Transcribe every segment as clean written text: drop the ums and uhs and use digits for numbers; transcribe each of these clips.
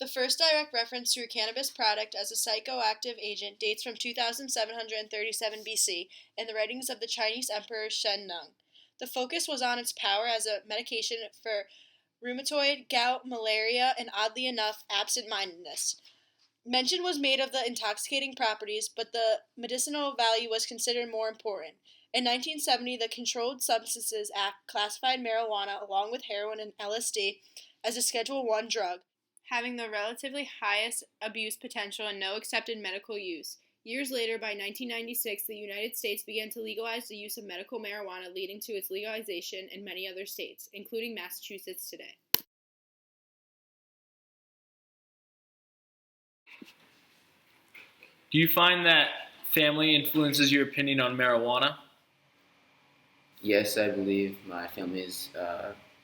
The first direct reference to a cannabis product as a psychoactive agent dates from 2737 BC in the writings of the Chinese Emperor Shen Nung. The focus was on its power as a medication for rheumatoid, gout, malaria, and oddly enough, absent-mindedness. Mention was made of the intoxicating properties, but the medicinal value was considered more important. In 1970, the Controlled Substances Act classified marijuana along with heroin and LSD as a Schedule I drug, having the relatively highest abuse potential and no accepted medical use. Years later, by 1996, the United States began to legalize the use of medical marijuana, leading to its legalization in many other states, including Massachusetts today. Do you find that family influences your opinion on marijuana? Yes, I believe my family's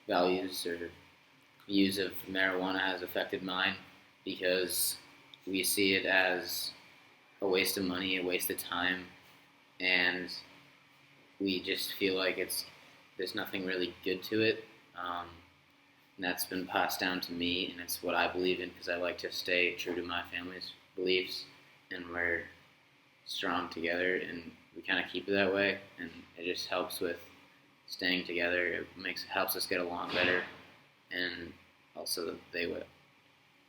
values or views of marijuana has affected mine because we see it as a waste of money, a waste of time, and we just feel like there's nothing really good to it. And that's been passed down to me, and it's what I believe in because I like to stay true to my family's beliefs, and we're strong together, and we kind of keep it that way, and it just helps with staying together. It helps us get along better, and also they would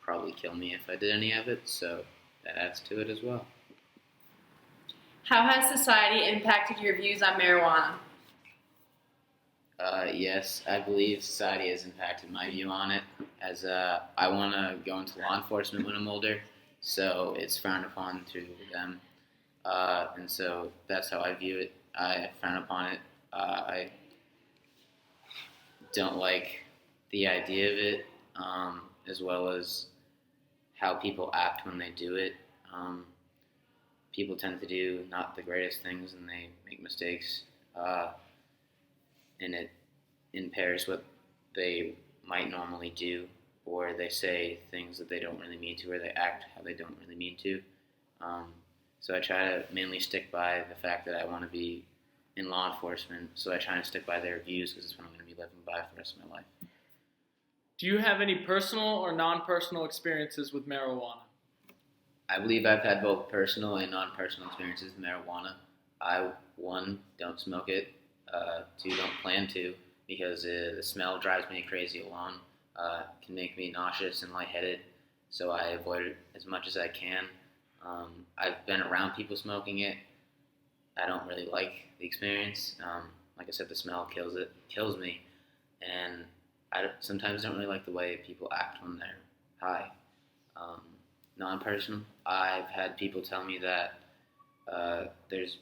probably kill me if I did any of it, so that adds to it as well. How has society impacted your views on marijuana? Yes, I believe society has impacted my view on it, as I want to go into law enforcement when I'm older, so it's frowned upon through them, and so that's how I view it. I frown upon it. I don't like the idea of it, as well as how people act when they do it. People tend to do not the greatest things, and they make mistakes, and it impairs what they might normally do, or they say things that they don't really mean to, or they act how they don't really mean to. Um, so I try to mainly stick by the fact that I want to be in law enforcement, so I try to stick by their views because it's what I'm going to be living by for the rest of my life. Do you have any personal or non-personal experiences with marijuana? I believe I've had both personal and non-personal experiences with marijuana. One, don't smoke it. Two, don't plan to because the smell drives me crazy alone. Can make me nauseous and lightheaded, so I avoid it as much as I can. I've been around people smoking it. I don't really like the experience. Like I said, the smell kills me, and I sometimes don't really like the way people act when they're high. Um, Non-personal, I've had people tell me that there's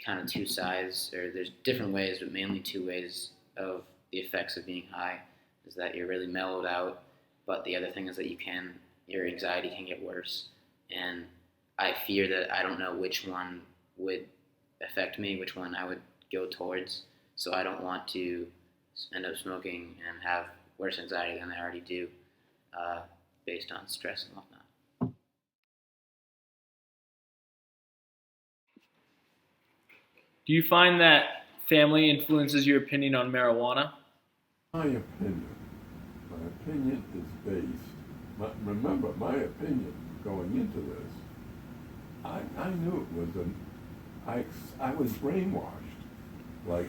kind of two sides, or there's different ways, but mainly two ways of the effects of being high. Is that you're really mellowed out, but the other thing is that your anxiety can get worse, and I fear that I don't know which one would affect me, which one I would go towards. So I don't want to end up smoking and have worse anxiety than I already do, based on stress and whatnot. Do you find that family influences your opinion on marijuana? My opinion is remember, my opinion going into this, I knew it was I was brainwashed, like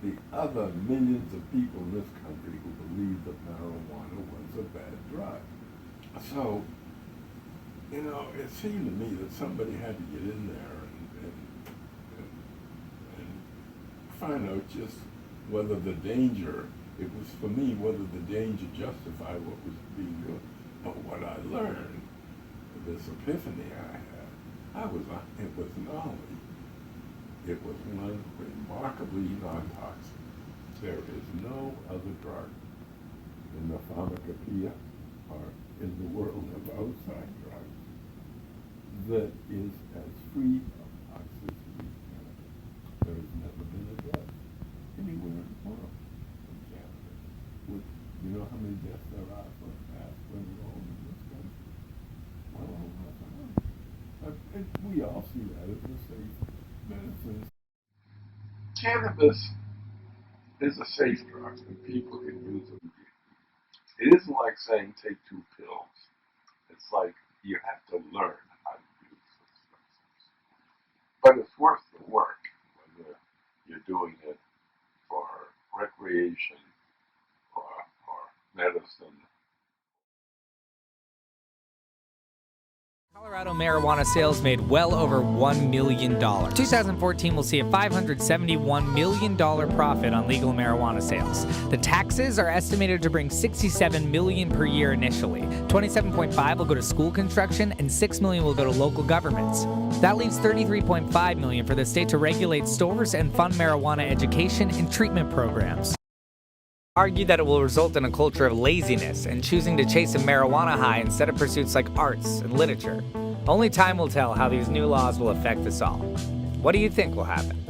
the other millions of people in this country who believed that marijuana was a bad drug. So, it seemed to me that somebody had to get in there and find out just whether the danger, it was for me, whether the danger justified what was being done. But what I learned, this epiphany I had, it was knowledge. It was one remarkably non-toxic. There is no other drug in the pharmacopoeia or in the world of outside drugs that is as free of toxicity as cannabis. There has never been a death anywhere in the world from cannabis. You know how many deaths there are for aspirin alone in this country? Well over 1,000. We all see that as a safe medicine. Cannabis is a safe drug and people can use it. It isn't like saying take 2 pills. It's like you have to learn how to use the senses. But it's worth the work, whether you're doing it for recreation or medicine. Colorado marijuana sales made well over $1 million. 2014 will see a $571 million profit on legal marijuana sales. The taxes are estimated to bring $67 million per year initially. $27.5 will go to school construction and $6 million will go to local governments. That leaves $33.5 million for the state to regulate stores and fund marijuana education and treatment programs. Argue that it will result in a culture of laziness and choosing to chase a marijuana high instead of pursuits like arts and literature. Only time will tell how these new laws will affect us all. What do you think will happen?